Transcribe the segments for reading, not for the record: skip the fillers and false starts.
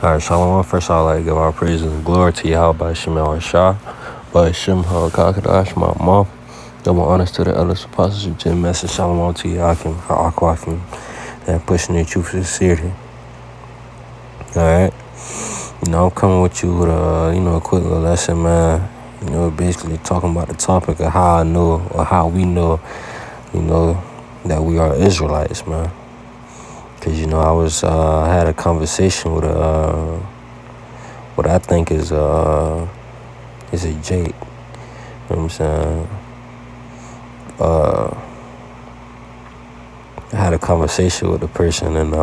Alright, Shalom. First, I'd like to give our praise and glory to Yahweh Shemel Shah, by Shem HaKakadash, my mom. Double honors to the elders, apostles, and Jim Message. Shalom to Yakim, Ha'akwakim, and pushing the truth and sincerity. Alright. I'm coming with you with a quick little lesson, man. Basically talking about the topic of how I know, or how we know, that we are Israelites, man. Because, I had a conversation with what I think is a Jake. You know what I'm saying? I had a conversation with a person, and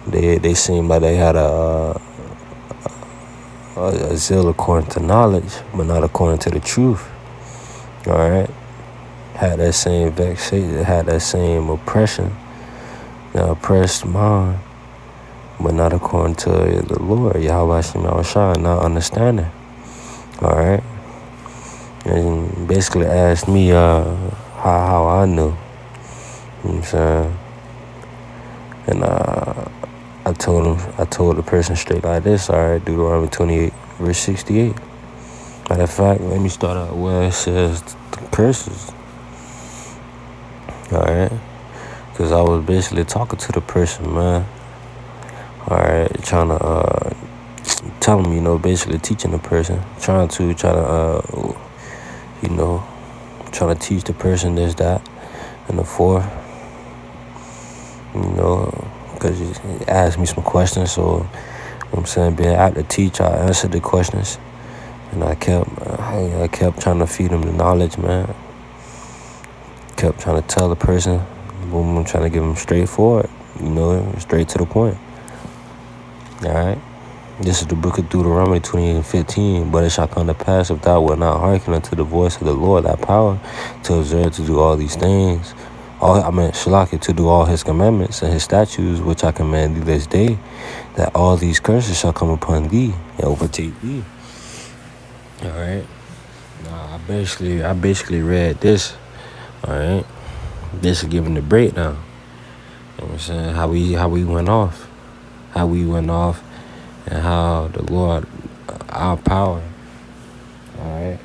they seemed like they had a zeal according to knowledge, but not according to the truth. All right? Had that same vexation, had that same oppression, the oppressed mind, but not according to the Lord, Yahweh Shemel Shah, not understanding. All right? And basically asked me how I knew. You know what I'm saying? And I told the person straight like this, all right, Deuteronomy 28, verse 68. Matter of fact, let me start out where it says the curses. All right? Because I was basically talking to the person, man. All right, trying to tell him, basically teaching the person, trying to teach the person this, that, and the four. Because he asked me some questions, so being apt to teach, I answered the questions, and I kept trying to feed him the knowledge, man. Kept trying to tell the person, I'm trying to give him straightforward, straight to the point. All right. This is the book of Deuteronomy 28:15. But it shall come to pass, if thou wilt not hearken unto the voice of the Lord thy power, to observe to do all these things, to do all his commandments and his statutes, which I command thee this day, that all these curses shall come upon thee and overtake thee. All right. Now, I basically read this. All right. This is giving the breakdown. You know what I'm saying? How we went off. How we went off, and how the Lord, our power, all right,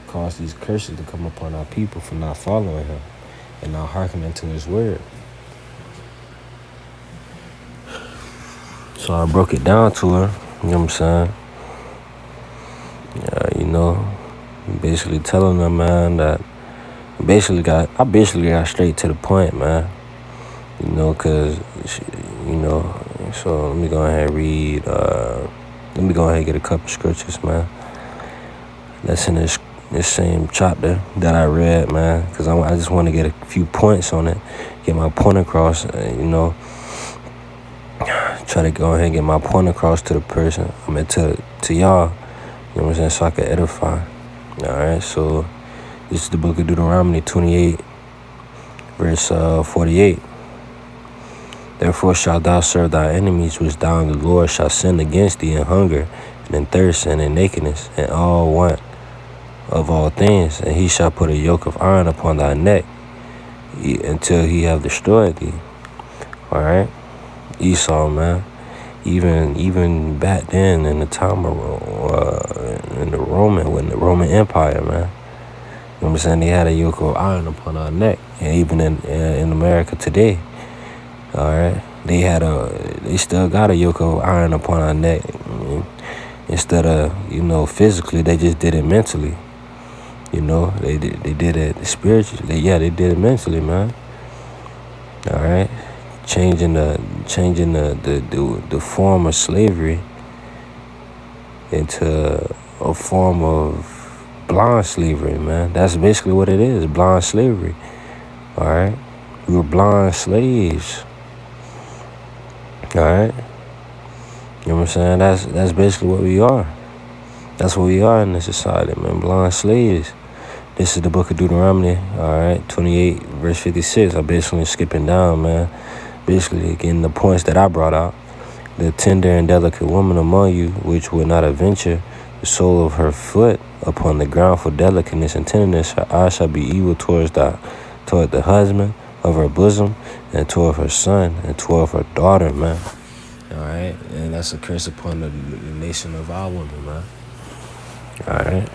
caused these curses to come upon our people for not following him and not hearkening to his word. So I broke it down to her, you know what I'm saying? Basically telling her, man, that I basically got straight to the point, man. Because, so let me go ahead and read, let me go ahead and get a couple scriptures, man. That's in this same chapter that I read, man, because I just want to get a few points on it, get my point across, try to go ahead and get my point across to the person, to y'all, you know what I'm saying, so I can edify. All right, so this is the book of Deuteronomy 28, verse 48. Therefore shalt thou serve thy enemies, which thou and the Lord shall send against thee in hunger, and in thirst, and in nakedness, and all want of all things. And he shall put a yoke of iron upon thy neck, until he have destroyed thee. All right? Esau, man. Even back then in the time of when the Roman Empire, man. You know what I'm saying? They had a yoke of iron upon our neck. And even in America today. All right, they still got a yoke of iron upon our neck. Instead of, physically, they just did it mentally. They did it spiritually. Yeah, they did it mentally, man. All right, changing the form of slavery into a form of blind slavery, man. That's basically what it is, blind slavery. All right, we were blind slaves. All right, you know what I'm saying? That's basically what we are. That's what we are in this society, man. Blind slaves. This is the book of Deuteronomy, all right, 28, verse 56. I'm basically skipping down, man. Basically, getting the points that I brought out. The tender and delicate woman among you, which will not adventure the sole of her foot upon the ground for delicateness and tenderness, her eye shall be evil toward the husband of her bosom, and toward her son, and toward her daughter, man. Alright? And that's a curse upon the nation of our women, man. Alright?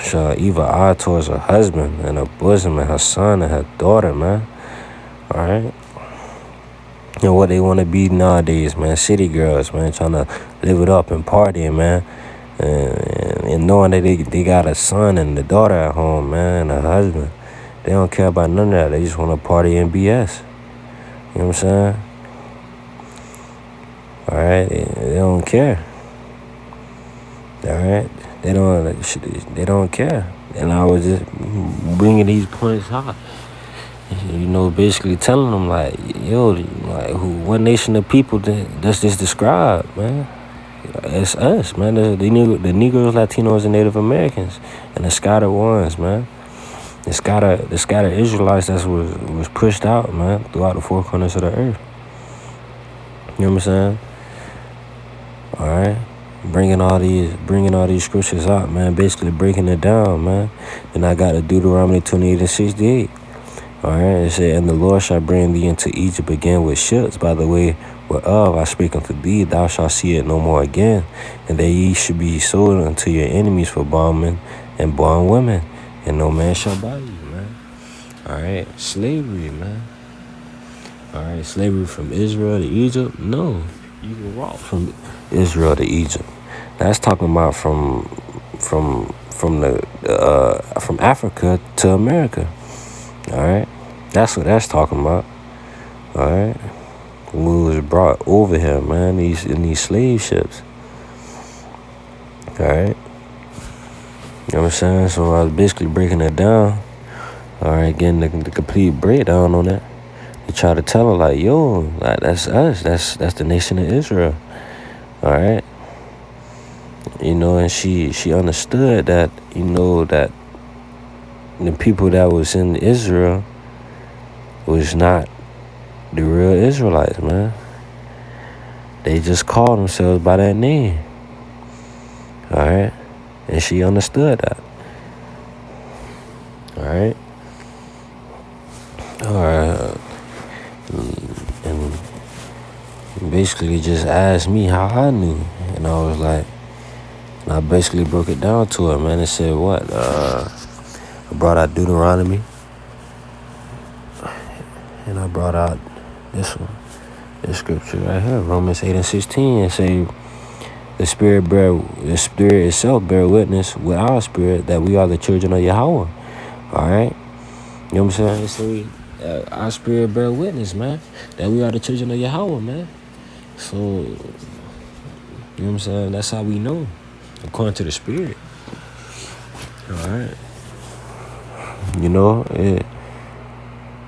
So evil eye towards her husband and her bosom and her son and her daughter, man. Alright? And what they want to be nowadays, man. City girls, man. Trying to live it up and partying, man. And knowing that they got a son and a daughter at home, man, and a husband. They don't care about none of that. They just want to party and BS. You know what I'm saying? Alright? They don't care. Alright? They don't care. And I was just bringing these points out. You know, basically telling them, like, yo, like, what nation of people does this describe, man? It's us, man. The Negroes, Latinos, and Native Americans, and the scattered ones, man. The scattered Israelites that was pushed out, man, throughout the four corners of the earth. You know what I'm saying? All right, bringing all these scriptures out, man. Basically breaking it down, man. Then I got to Deuteronomy 28:68. All right, it said, and the Lord shall bring thee into Egypt again with ships, by the way whereof I speak unto thee, thou shalt see it no more again, and that ye should be sold unto your enemies for bondmen and bondwomen, and no man shall buy you, man. All right, slavery, man. All right, slavery from Israel to Egypt? No, you can walk from Israel to Egypt. That's talking about from Africa to America. All right, that's what that's talking about. All right, we was brought over here, man, in these slave ships. All right, you know what I'm saying? So I was basically breaking it down. All right, getting the complete breakdown on that. They try to tell her, like, yo, like, that's us. That's the nation of Israel. All right, you know, and she understood that, you know, that the people that was in Israel was not the real Israelites, man. They just called themselves by that name. All right, and she understood that. All right. And basically just asked me how I knew, and I was like, and I basically broke it down to her, man. It said what? I brought out Deuteronomy, and I brought out this one, this scripture right here, Romans 8:16, and say, the Spirit itself bear witness with our spirit that we are the children of Yahweh. All right, you know what I'm saying? So our spirit bear witness, man, that we are the children of Yahweh, man. So, you know what I'm saying? That's how we know, according to the Spirit. All right. You know,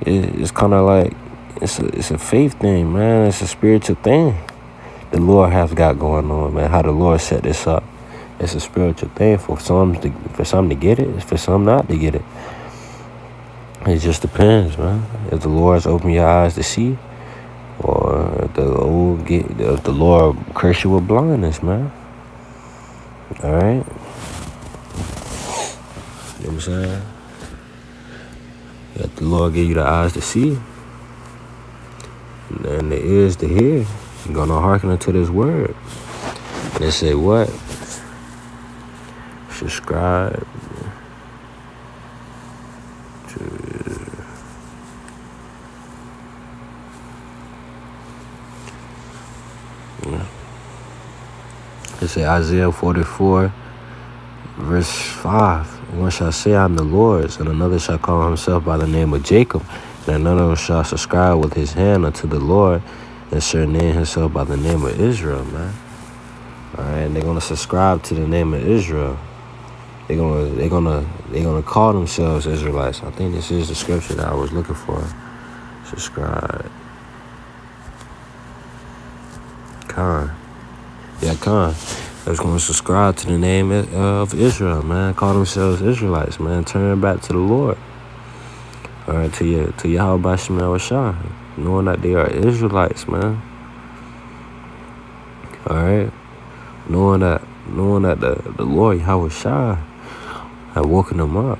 it's kind of like, it's a faith thing, man. It's a spiritual thing the Lord has got going on, man. How the Lord set this up. It's a spiritual thing for some to get it, for some not to get it. It just depends, man. If the Lord's open your eyes to see, or if the Lord curse you with blindness, man. All right? You know what I'm saying? If the Lord give you the eyes to see and the ears to hear, you're going to hearken unto this word. And they say what? Subscribe to... It say Isaiah 44, verse 5. One shall say, I'm the Lord's, and another shall call himself by the name of Jacob, and another shall subscribe with his hand unto the Lord, and shall name himself by the name of Israel, man. All right, and they're gonna subscribe to the name of Israel. They're gonna call themselves Israelites. I think this is the scripture that I was looking for. Subscribe. Khan. Yeah, Khan. They was going to subscribe to the name of Israel, man. Call themselves Israelites, man. Turn back to the Lord. All right, to Yahweh Bashim Shah, knowing that they are Israelites, man. All right, knowing that the Lord Yahweh Shah had woken them up.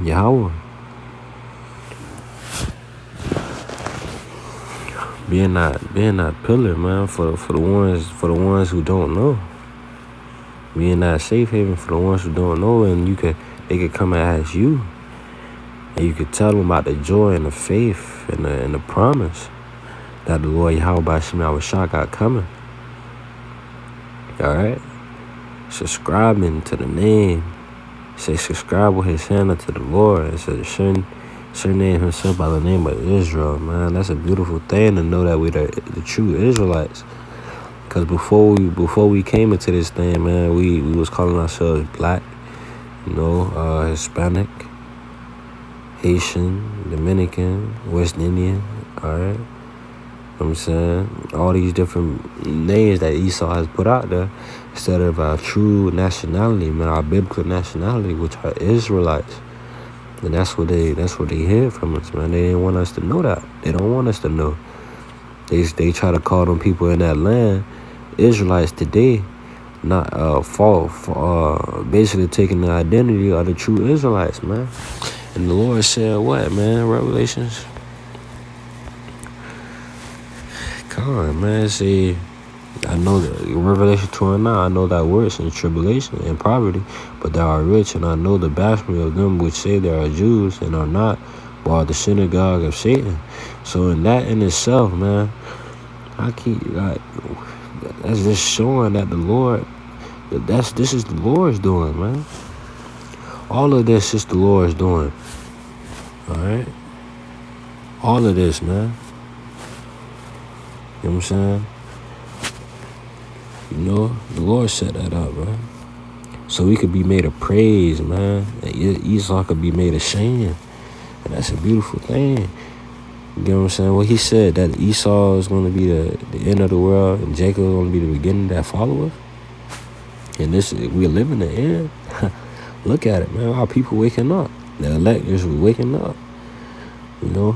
Yahweh. Being that pillar, man, for the ones who don't know. Being that safe haven for the ones who don't know, and they could come and ask you, and you could tell them about the joy and the faith and the promise that the Lord Yahweh Shah got coming. All right, subscribing to the name. Say subscribe with his hand unto the Lord. It says surname himself by the name of Israel, man. That's a beautiful thing to know that we're the true Israelites. Cause before we came into this thing, man, we was calling ourselves black, Hispanic, Haitian, Dominican, West Indian, all right. You know what I'm saying? All these different names that Esau has put out there instead of our true nationality, man, our biblical nationality, which are Israelites. And that's what they hid from us, man. They didn't want us to know that. They don't want us to know. They try to call them people in that land Israelites today, not basically taking the identity of the true Israelites, man. And the Lord said what, man? Revelations. Come on, man. See, I know that Revelation 2:9. I know that works in tribulation and poverty, but they are rich, and I know the blasphemy of them which say they are Jews and are not, but are the synagogue of Satan. So in that in itself, man, that's just showing that the Lord, this is the Lord's doing, man. All of this is the Lord's doing. All right, all of this, man. You know what I'm saying? The Lord set that up, man. So we could be made of praise, man. And Esau could be made of shame. And that's a beautiful thing. You know what I'm saying? Well, he said that Esau is going to be the end of the world and Jacob is going to be the beginning that followeth. And we're living the end. Look at it, man. Our people waking up. The elect is waking up. The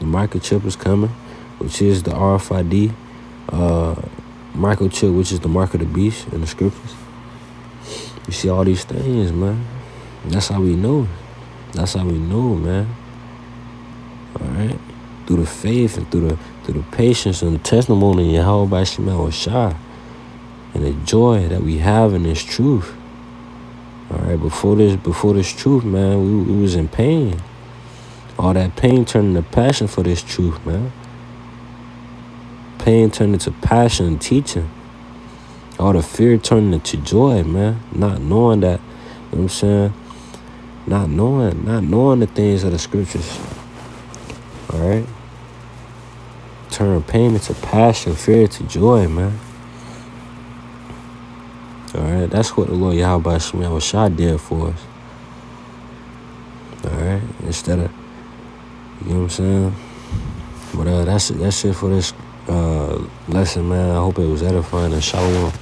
microchip is coming, which is the RFID. Microchip, which is the mark of the beast in the scriptures. You see all these things, man. That's how we know. That's how we know, man. All right, through the faith and through the patience and the testimony of Yahweh Shah and the joy that we have in this truth. All right, before this truth, man, we was in pain. All that pain turned into passion for this truth, man. Pain turned into passion and teaching. All the fear turned into joy, man. Not knowing that, you know what I'm saying? Not knowing the things of the scriptures. All right? Turn pain into passion, fear to joy, man. All right? That's what the Lord Yahweh Shah did for us. All right? Instead of, you know what I'm saying? But that's it for this lesson, man. I hope it was edifying and shalom.